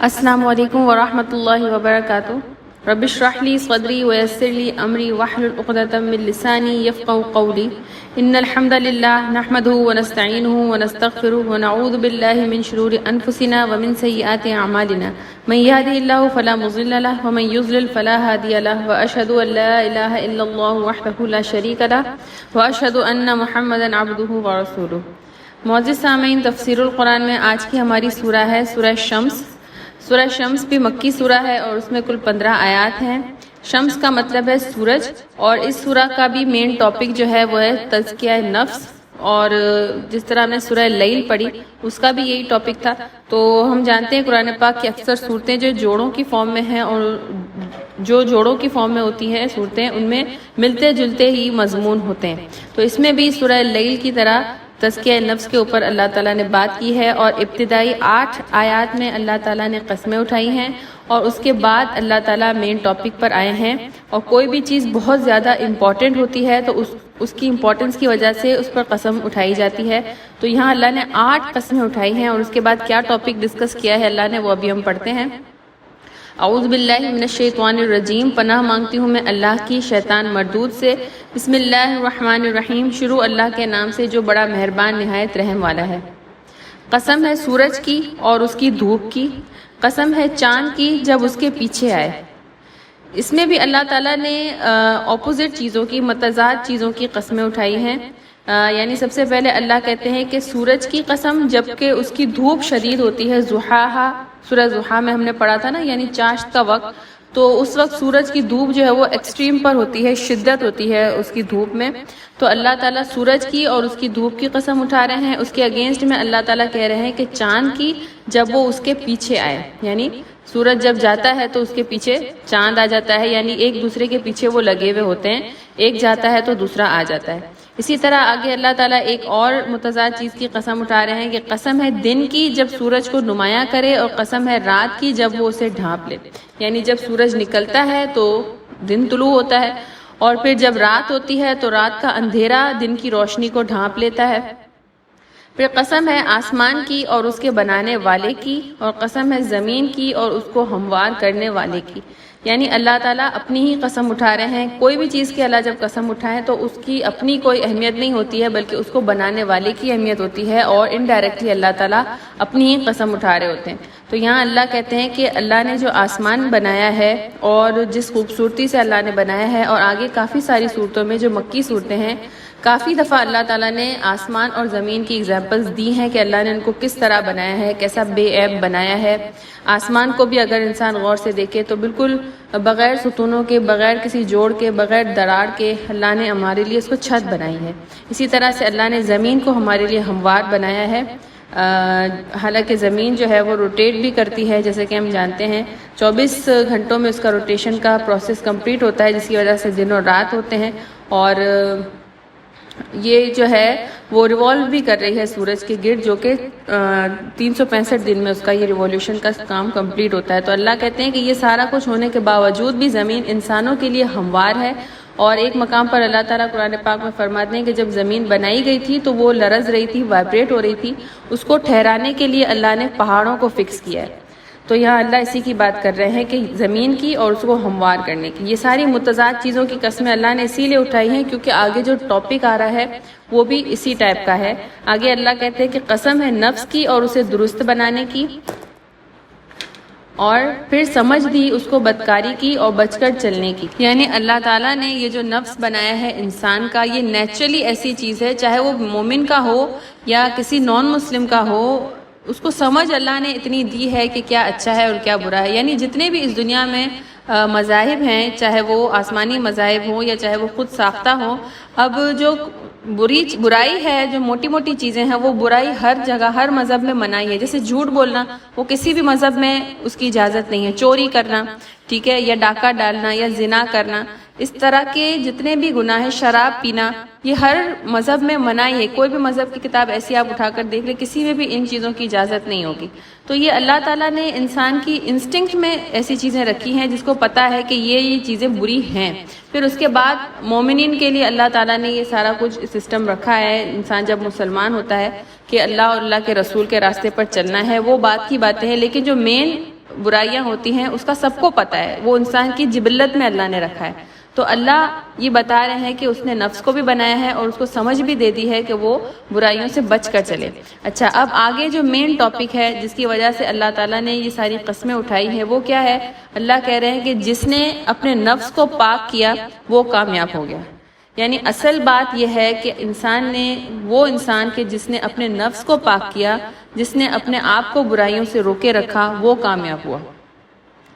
السلام علیکم ورحمۃ اللہ وبرکاتہ۔ رب اشرح لی صدری ویسر لی امری واحلل عقدۃ من لسانی یفقهوا قولی۔ ان الحمد للہ نحمده ونستعینه ونستغفره ونعوذ باللہ من شرور انفسنا ومن سیئات اعمالنا من يهده الله فلا مضل له ومن يضلل فلا هادي له واشهد ان لا اله الا الله وحده لا شريك له واشهد ان محمدا عبده ورسوله۔ معزز سامعین، تفسیر القرآن میں آج کی ہماری سورہ ہے سورہ شمس۔ سورہ شمس بھی مکی سورہ ہے اور اس میں کل 15 آیات ہیں۔ شمس کا مطلب ہے سورج، اور اس سورہ کا بھی مین ٹاپک جو ہے وہ ہے تزکیہ نفس، اور جس طرح ہم نے سورہ لیل پڑھی اس کا بھی یہی ٹاپک تھا۔ تو ہم جانتے ہیں قرآن پاک کی اکثر صورتیں جو جوڑوں کی فارم میں ہیں اور جو جوڑوں کی فارم میں ہوتی ہیں صورتیں، ان میں ملتے جلتے ہی مضمون ہوتے ہیں۔ تو اس میں بھی سورہ لیل کی طرح تزکیہ نفس کے اوپر اللہ تعالیٰ نے بات کی ہے، اور ابتدائی 8 آیات میں اللہ تعالیٰ نے قسمیں اٹھائی ہیں، اور اس کے بعد اللہ تعالیٰ مین ٹاپک پر آئے ہیں۔ اور کوئی بھی چیز بہت زیادہ امپورٹنٹ ہوتی ہے تو اس کی امپورٹنس کی وجہ سے اس پر قسم اٹھائی جاتی ہے۔ تو یہاں اللہ نے 8 قسمیں اٹھائی ہیں، اور اس کے بعد کیا ٹاپک ڈسکس کیا ہے اللہ نے، وہ ابھی ہم پڑھتے ہیں۔ اعوذ باللہ من الشیطان الرجیم، پناہ مانگتی ہوں میں اللہ کی شیطان مردود سے۔ بسم اللہ الرحمن الرحیم، شروع اللہ کے نام سے جو بڑا مہربان نہایت رحم والا ہے۔ قسم ہے سورج کی اور اس کی دھوپ کی، قسم ہے چاند کی جب اس کے پیچھے آئے۔ اس میں بھی اللہ تعالیٰ نے اپوزٹ چیزوں کی، متضاد چیزوں کی قسمیں اٹھائی ہیں۔ یعنی سب سے پہلے اللہ کہتے ہیں کہ سورج کی قسم جبکہ اس کی دھوپ شدید ہوتی ہے، ضحاہا، سورہ ضحا میں ہم نے پڑھا تھا نا، یعنی چاشت کا وقت، تو اس وقت سورج کی دھوپ جو ہے وہ ایکسٹریم پر ہوتی ہے، شدت ہوتی ہے اس کی دھوپ میں۔ تو اللہ تعالیٰ سورج کی اور اس کی دھوپ کی قسم اٹھا رہے ہیں۔ اس کے اگینسٹ میں اللہ تعالیٰ کہہ رہے ہیں کہ چاند کی جب وہ اس کے پیچھے آئے، یعنی سورج جب جاتا ہے تو اس کے پیچھے چاند آ جاتا ہے، یعنی ایک دوسرے کے پیچھے وہ لگے ہوئے ہوتے ہیں، ایک جاتا ہے تو دوسرا آ جاتا ہے۔ اسی طرح آگے اللہ تعالیٰ ایک اور متضاد چیز کی قسم اٹھا رہے ہیں کہ قسم ہے دن کی جب سورج کو نمایاں کرے، اور قسم ہے رات کی جب وہ اسے ڈھانپ لے۔ یعنی جب سورج نکلتا ہے تو دن طلوع ہوتا ہے، اور پھر جب رات ہوتی ہے تو رات کا اندھیرا دن کی روشنی کو ڈھانپ لیتا ہے۔ پھر قسم ہے آسمان کی اور اس کے بنانے والے کی، اور قسم ہے زمین کی اور اس کو ہموار کرنے والے کی۔ یعنی اللہ تعالیٰ اپنی ہی قسم اٹھا رہے ہیں۔ کوئی بھی چیز کی اللہ جب قسم اٹھائے تو اس کی اپنی کوئی اہمیت نہیں ہوتی ہے، بلکہ اس کو بنانے والے کی اہمیت ہوتی ہے، اور انڈائریکٹلی اللہ تعالیٰ اپنی ہی قسم اٹھا رہے ہوتے ہیں۔ تو یہاں اللہ کہتے ہیں کہ اللہ نے جو آسمان بنایا ہے اور جس خوبصورتی سے اللہ نے بنایا ہے، اور آگے کافی ساری صورتوں میں جو مکی صورتیں ہیں، کافی دفعہ اللہ تعالیٰ نے آسمان اور زمین کی ایگزامپلز دی ہیں کہ اللہ نے ان کو کس طرح بنایا ہے، کیسا بے عیب بنایا ہے۔ آسمان کو بھی اگر انسان غور سے دیکھے تو بالکل بغیر ستونوں کے، بغیر کسی جوڑ کے، بغیر دراڑ کے اللہ نے ہمارے لیے اس کو چھت بنائی ہے۔ اسی طرح سے اللہ نے زمین کو ہمارے لیے ہموار بنایا ہے۔ حالانکہ زمین جو ہے وہ روٹیٹ بھی کرتی ہے، جیسے کہ ہم جانتے ہیں 24 گھنٹوں میں اس کا روٹیشن کا پروسیس کمپلیٹ ہوتا ہے، جس کی وجہ سے دن اور رات ہوتے ہیں، اور یہ جو ہے وہ ریوالو بھی کر رہی ہے سورج کے گرد، جو کہ 365 دن میں اس کا یہ ریولیوشن کا کام کمپلیٹ ہوتا ہے۔ تو اللہ کہتے ہیں کہ یہ سارا کچھ ہونے کے باوجود بھی زمین انسانوں کے لیے ہموار ہے۔ اور ایک مقام پر اللہ تعالیٰ قرآن پاک میں فرماتے ہیں کہ جب زمین بنائی گئی تھی تو وہ لرز رہی تھی، وائبریٹ ہو رہی تھی، اس کو ٹھہرانے کے لیے اللہ نے پہاڑوں کو فکس کیا ہے۔ تو یہاں اللہ اسی کی بات کر رہے ہیں کہ زمین کی اور اس کو ہموار کرنے کی۔ یہ ساری متضاد چیزوں کی قسمیں اللہ نے اسی لیے اٹھائی ہیں کیونکہ آگے جو ٹاپک آ رہا ہے وہ بھی اسی ٹائپ کا ہے۔ آگے اللہ کہتے ہیں کہ قسم ہے نفس کی اور اسے درست بنانے کی، اور پھر سمجھ دی اس کو بدکاری کی اور بچ کر چلنے کی۔ یعنی اللہ تعالیٰ نے یہ جو نفس بنایا ہے انسان کا، یہ نیچرلی ایسی چیز ہے، چاہے وہ مومن کا ہو یا کسی نان مسلم کا ہو، اس کو سمجھ اللہ نے اتنی دی ہے کہ کیا اچھا ہے اور کیا برا ہے۔ یعنی جتنے بھی اس دنیا میں مذاہب ہیں، چاہے وہ آسمانی مذاہب ہوں یا چاہے وہ خود ساختہ ہوں، اب جو برائی ہے، جو موٹی موٹی چیزیں ہیں، وہ برائی ہر جگہ ہر مذہب میں منائی ہے۔ جیسے جھوٹ بولنا، وہ کسی بھی مذہب میں اس کی اجازت نہیں ہے۔ چوری کرنا، ٹھیک ہے، یا ڈاکہ ڈالنا یا زنا کرنا، اس طرح کے جتنے بھی گناہ ہیں، شراب پینا، یہ ہر مذہب میں منائی ہے۔ کوئی بھی مذہب کی کتاب ایسی آپ اٹھا کر دیکھ لیں، کسی میں بھی ان چیزوں کی اجازت نہیں ہوگی۔ تو یہ اللہ تعالیٰ نے انسان کی انسٹنکٹ میں ایسی چیزیں رکھی ہیں جس کو پتہ ہے کہ یہ چیزیں بری ہیں۔ پھر اس کے بعد مومنین کے لیے اللہ تعالیٰ نے یہ سارا کچھ سسٹم رکھا ہے۔ انسان جب مسلمان ہوتا ہے کہ اللہ اور اللہ کے رسول کے راستے پر چلنا ہے، وہ بات کی باتیں ہیں، لیکن جو مین برائیاں ہوتی ہیں اس کا سب کو پتہ ہے، وہ انسان کی جبلت میں اللہ نے رکھا ہے. تو اللہ یہ بتا رہے ہیں کہ اس نے نفس کو بھی بنایا ہے اور اس کو سمجھ بھی دے دی ہے کہ وہ برائیوں سے بچ کر چلے. اچھا، اب آگے جو مین ٹاپک ہے جس کی وجہ سے اللہ تعالیٰ نے یہ ساری قسمیں اٹھائی ہیں وہ کیا ہے؟ اللہ کہہ رہے ہیں کہ جس نے اپنے نفس کو پاک کیا وہ کامیاب ہو گیا. یعنی اصل بات یہ ہے کہ وہ انسان کہ جس نے اپنے نفس کو پاک کیا، جس نے اپنے آپ کو برائیوں سے روکے رکھا، وہ کامیاب ہوا.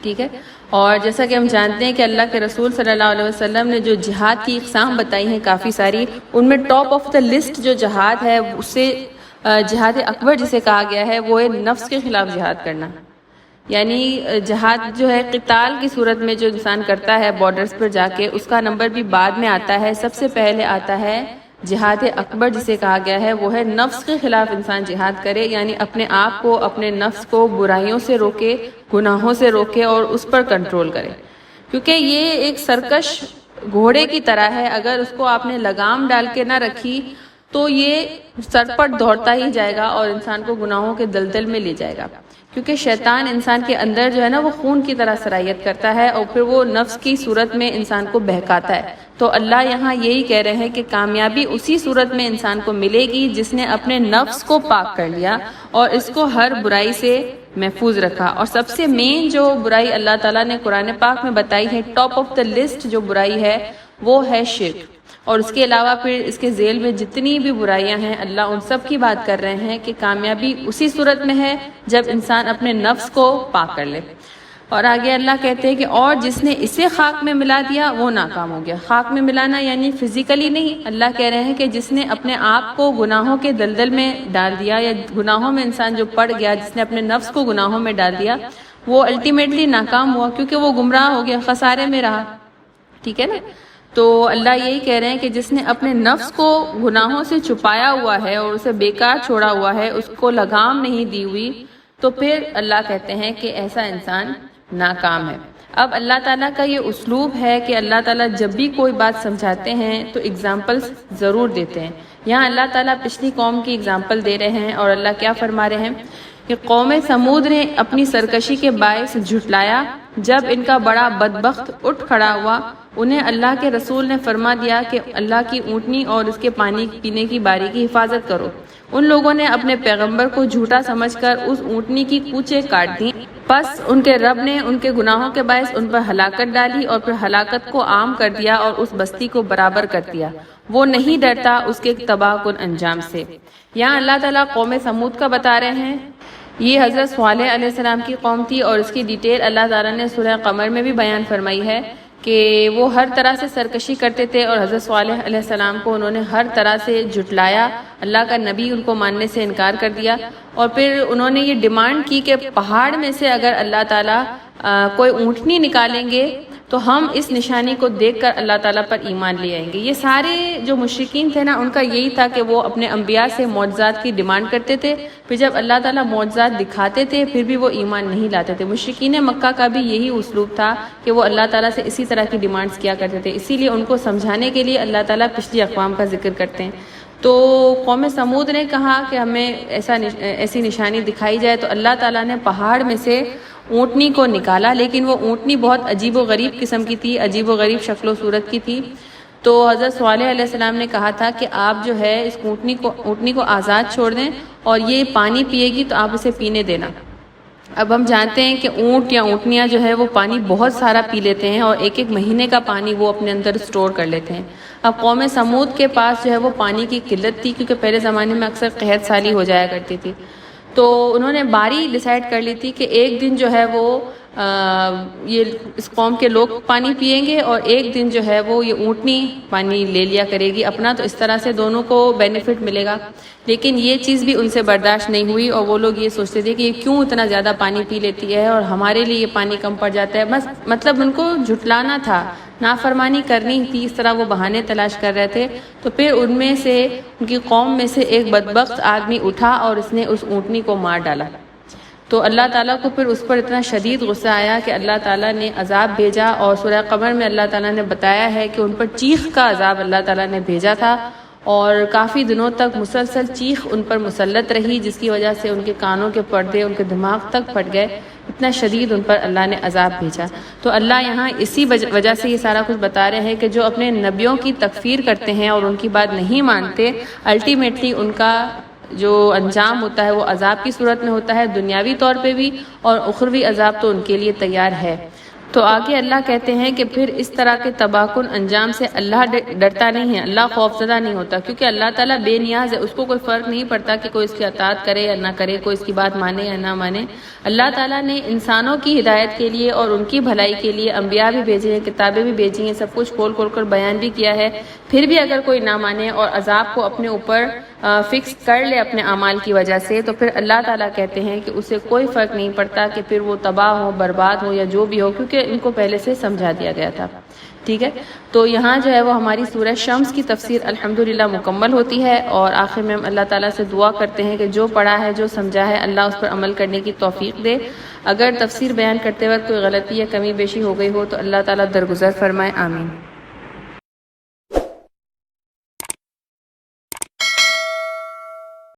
ٹھیک ہے. اور جیسا کہ ہم جانتے ہیں کہ اللہ کے رسول صلی اللہ علیہ وسلم نے جو جہاد کی اقسام بتائی ہیں کافی ساری، ان میں ٹاپ آف دا لسٹ جو جہاد ہے اس سے جہاد اکبر جسے کہا گیا ہے وہ ہے نفس کے خلاف جہاد کرنا. یعنی جہاد جو ہے قتال کی صورت میں جو انسان کرتا ہے بارڈرز پر جا کے، اس کا نمبر بھی بعد میں آتا ہے. سب سے پہلے آتا ہے جہاد اکبر جسے کہا گیا ہے، وہ ہے نفس کے خلاف انسان جہاد کرے، یعنی اپنے آپ کو، اپنے نفس کو برائیوں سے روکے، گناہوں سے روکے اور اس پر کنٹرول کرے. کیونکہ یہ ایک سرکش گھوڑے کی طرح ہے، اگر اس کو آپ نے لگام ڈال کے نہ رکھی تو یہ سرپٹ دوڑتا ہی جائے گا اور انسان کو گناہوں کے دلدل میں لے جائے گا. کیونکہ شیطان انسان کے اندر جو ہے نا وہ خون کی طرح سرایت کرتا ہے اور پھر وہ نفس کی صورت میں انسان کو بہکاتا ہے. تو اللہ یہاں یہی کہہ رہے ہیں کہ کامیابی اسی صورت میں انسان کو ملے گی جس نے اپنے نفس کو پاک کر لیا اور اس کو ہر برائی سے محفوظ رکھا. اور سب سے مین جو برائی اللہ تعالیٰ نے قرآن پاک میں بتائی ہے، ٹاپ آف دا لسٹ جو برائی ہے وہ ہے شرک. اور اس کے علاوہ پھر اس کے ذیل میں جتنی بھی برائیاں ہیں اللہ ان سب کی بات کر رہے ہیں کہ کامیابی اسی صورت میں ہے جب انسان اپنے نفس کو پاک کر لے. اور آگے اللہ کہتے ہیں کہ اور جس نے اسے خاک میں ملا دیا وہ ناکام ہو گیا. خاک میں ملانا یعنی فزیکلی نہیں، اللہ کہہ رہے ہیں کہ جس نے اپنے آپ کو گناہوں کے دلدل میں ڈال دیا یا گناہوں میں انسان جو پڑ گیا، جس نے اپنے نفس کو گناہوں میں ڈال دیا وہ الٹیمیٹلی ناکام ہوا، کیونکہ وہ گمراہ ہو گیا، خسارے میں رہا. ٹھیک ہے نا. تو اللہ یہی کہہ رہے ہیں کہ جس نے اپنے نفس کو گناہوں سے چھپایا ہوا ہے اور اسے بیکار چھوڑا ہوا ہے، اس کو لگام نہیں دی ہوئی، تو پھر اللہ کہتے ہیں کہ ایسا انسان ناکام ہے. اب اللہ تعالیٰ کا یہ اسلوب ہے کہ اللہ تعالیٰ جب بھی کوئی بات سمجھاتے ہیں تو اگزامپلس ضرور دیتے ہیں. یہاں اللہ تعالیٰ پچھلی قوم کی اگزامپل دے رہے ہیں اور اللہ کیا فرما رہے ہیں کہ قوم سمود نے اپنی سرکشی کے باعث جھٹلایا. جب ان کا بڑا بدبخت اٹھ کھڑا ہوا، انہیں اللہ کے رسول نے فرما دیا کہ اللہ کی اونٹنی اور اس کے پانی پینے کی باری کی حفاظت کرو. ان لوگوں نے اپنے پیغمبر کو جھوٹا سمجھ کر اس اونٹنی کی کوچیں کاٹ دیں. پس ان کے رب نے ان کے گناہوں کے باعث ان پر ہلاکت ڈالی اور پھر ہلاکت کو عام کر دیا اور اس بستی کو برابر کر دیا. وہ نہیں ڈرتا اس کے تباہ کن انجام سے. یہاں اللہ تعالیٰ قوم سمود کا بتا رہے ہیں. یہ حضرت صالح علیہ السلام کی قوم تھی اور اس کی ڈیٹیل اللہ تعالیٰ نے سورہ قمر میں بھی بیان فرمائی ہے کہ وہ ہر طرح سے سرکشی کرتے تھے اور حضرت صالح علیہ السلام کو انہوں نے ہر طرح سے جھٹلایا. اللہ کا نبی ان کو ماننے سے انکار کر دیا اور پھر انہوں نے یہ ڈیمانڈ کی کہ پہاڑ میں سے اگر اللہ تعالیٰ کوئی اونٹنی نکالیں گے تو ہم اس نشانی کو دیکھ کر اللہ تعالیٰ پر ایمان لے آئیں گے. یہ سارے جو مشرکین تھے نا ان کا یہی تھا کہ وہ اپنے انبیاء سے معجزات کی ڈیمانڈ کرتے تھے، پھر جب اللہ تعالیٰ معجزات دکھاتے تھے پھر بھی وہ ایمان نہیں لاتے تھے. مشرکین مکہ کا بھی یہی اسلوب تھا کہ وہ اللہ تعالیٰ سے اسی طرح کی ڈیمانڈز کیا کرتے تھے. اسی لیے ان کو سمجھانے کے لیے اللہ تعالیٰ پچھلی اقوام کا ذکر کرتے ہیں. تو قوم سمود نے کہا کہ ہمیں ایسی نشانی دکھائی جائے، تو اللہ تعالیٰ نے پہاڑ میں سے اونٹنی کو نکالا، لیکن وہ اونٹنی بہت عجیب و غریب قسم کی تھی، عجیب و غریب شکل و صورت کی تھی. تو حضرت صالح علیہ السلام نے کہا تھا کہ آپ جو ہے اس اونٹنی کو آزاد چھوڑ دیں اور یہ پانی پیے گی تو آپ اسے پینے دینا. اب ہم جانتے ہیں کہ اونٹ یا اونٹنیاں جو ہے وہ پانی بہت سارا پی لیتے ہیں اور ایک ایک مہینے کا پانی وہ اپنے اندر سٹور کر لیتے ہیں. اب قوم سمود کے پاس جو ہے وہ پانی کی قلت تھی، کیونکہ پہلے زمانے میں اکثر قحط سالی ہو جایا کرتی تھی. تو انہوں نے باری ڈیسائیڈ کر لی تھی کہ ایک دن جو ہے وہ یہ اس قوم کے لوگ پانی پیئیں گے اور ایک دن جو ہے وہ یہ اونٹنی پانی لے لیا کرے گی اپنا، تو اس طرح سے دونوں کو بینیفٹ ملے گا. لیکن یہ چیز بھی ان سے برداشت نہیں ہوئی اور وہ لوگ یہ سوچتے تھے کہ یہ کیوں اتنا زیادہ پانی پی لیتی ہے اور ہمارے لیے یہ پانی کم پڑ جاتا ہے. بس مطلب ان کو جھٹلانا تھا، نافرمانی کرنی تھی، اس طرح وہ بہانے تلاش کر رہے تھے. تو پھر ان کی قوم میں سے ایک بدبخت آدمی اٹھا اور اس نے اس اونٹنی کو مار ڈالا. تو اللہ تعالیٰ کو پھر اس پر اتنا شدید غصہ آیا کہ اللہ تعالیٰ نے عذاب بھیجا، اور سورہ قمر میں اللہ تعالیٰ نے بتایا ہے کہ ان پر چیخ کا عذاب اللہ تعالیٰ نے بھیجا تھا اور کافی دنوں تک مسلسل چیخ ان پر مسلط رہی، جس کی وجہ سے ان کے کانوں کے پردے ان کے دماغ تک پھٹ گئے. اتنا شدید ان پر اللہ نے عذاب بھیجا۔ تو اللہ یہاں اسی وجہ سے یہ سارا کچھ بتا رہے ہیں کہ جو اپنے نبیوں کی تکفیر کرتے ہیں اور ان کی بات نہیں مانتے، الٹیمیٹلی ان کا جو انجام ہوتا ہے وہ عذاب کی صورت میں ہوتا ہے، دنیاوی طور پہ بھی، اور اخروی عذاب تو ان کے لیے تیار ہے۔ تو آگے اللہ کہتے ہیں کہ پھر اس طرح کے تباہ کن انجام سے اللہ ڈرتا نہیں ہے، اللہ خوفزدہ نہیں ہوتا، کیونکہ اللہ تعالیٰ بے نیاز ہے، اس کو کوئی فرق نہیں پڑتا کہ کوئی اس کی اطاعت کرے یا نہ کرے، کوئی اس کی بات مانے یا نہ مانے۔ اللہ تعالیٰ نے انسانوں کی ہدایت کے لیے اور ان کی بھلائی کے لیے انبیاء بھی بھیجے ہیں، کتابیں بھی بھیجی ہیں، سب کچھ کھول کھول کر بیان بھی کیا ہے۔ پھر بھی اگر کوئی نہ مانے اور عذاب کو اپنے اوپر فکس کر لے اپنے اعمال کی وجہ سے، تو پھر اللہ تعالیٰ کہتے ہیں کہ اسے کوئی فرق نہیں پڑتا کہ پھر وہ تباہ ہو، برباد ہو یا جو بھی ہو، کیونکہ ان کو پہلے سے سمجھا دیا گیا تھا۔ ٹھیک ہے، تو یہاں جو ہے وہ ہماری سورہ شمس کی تفسیر الحمدللہ مکمل ہوتی ہے، اور آخر میں ہم اللہ تعالیٰ سے دعا کرتے ہیں کہ جو پڑھا ہے، جو سمجھا ہے، اللہ اس پر عمل کرنے کی توفیق دے۔ اگر تفسیر بیان کرتے وقت کوئی غلطی یا کمی بیشی ہو گئی ہو تو اللہ تعالیٰ درگزر فرمائے، آمین۔